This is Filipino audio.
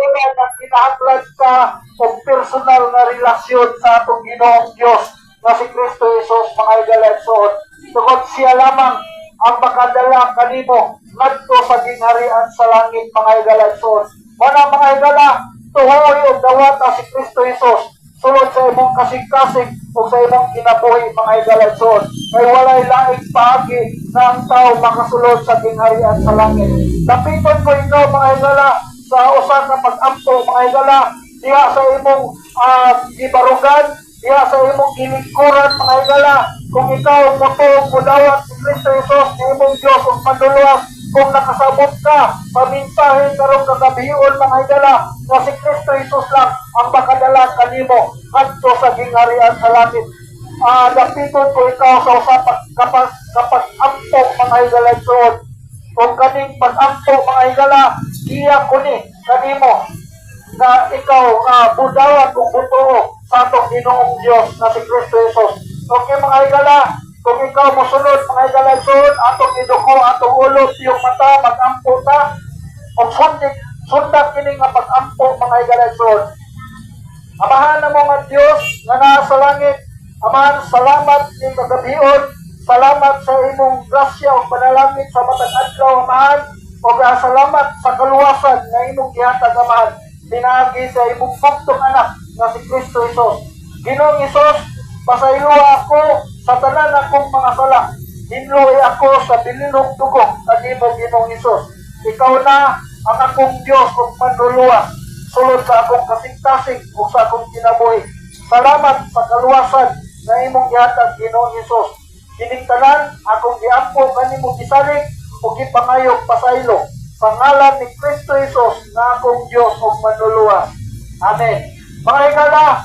katulad ng kinahanglan ka o personal na relasyon sa atong Ginoong Dios na si Kristo Jesus, mga igalaigsoon. Tungod siya lamang ang makadala kanimo ngadto sa gingharian sa langit, mga igalaigsoon. Muna mga igala, tuhoy o dawata si Kristo Jesus sulod sa imong kasing-kasing o sa imong kinabuhi, mga igalaigsoon. Kay walay laing paagi na ang tao makasulod sa gingharian sa langit. Dapiton ko ikaw, mga igala, sa usa ka pag-ampo, mga igala, diha sa imong gibarugan, diha sa imong gilingkuran, mga igala, kung ikaw motong mudawat si Kristo Jesus, sa imong Diyos, kung manduluwas, kung nakasabot ka, pamintahin karong kagabiyon, mga igala, na si Kristo Jesus lang ang makadala kanimo adto sa gingharian sa langit. Dapiton ko ikaw sa usa kapag ampo, mga igalaigsoon. Kung kaning pag-ampo, mga igala, iya ko ni kanimo na ikaw budawat kung butuo sa atong Ginoong Dios na si Kristo Jesus. Okay, mga igala, kung ikaw mosunod, mga igalaigsoon, atong iduko, atong ulo, yung mata, mag-ampo ta, o sundak kini nga pag-ampo, mga igalaigsoon. Amahan na mo nga Dios nga nasa langit, amahan, salamat ning kagabion, salamat sa imong grasya o panalangin sa matag adlaw, amahan, o salamat sa kaluwasan na imong gihatag, amahan, pinagi sa imong bugtong anak na si Kristo Jesus. Ginoong Jesus, pasayloa ako sa tanan akong mga sala. Hinluoy ako sa bilinong dugo sa imong Ginoong Jesus. Ikaw na ang akong Dios kung manluluwas sulod sa akong kasing-kasing o sa akong kinabuhi. Salamat sa kaluwasan na imong gihatag, Ginoong Jesus. Kining tanan akong giampo kanimo gisalig o gipangayog pasaylo sa ngalan ni Kristo Jesus na akong Dios ug manluluwas. Amen. Mga igala,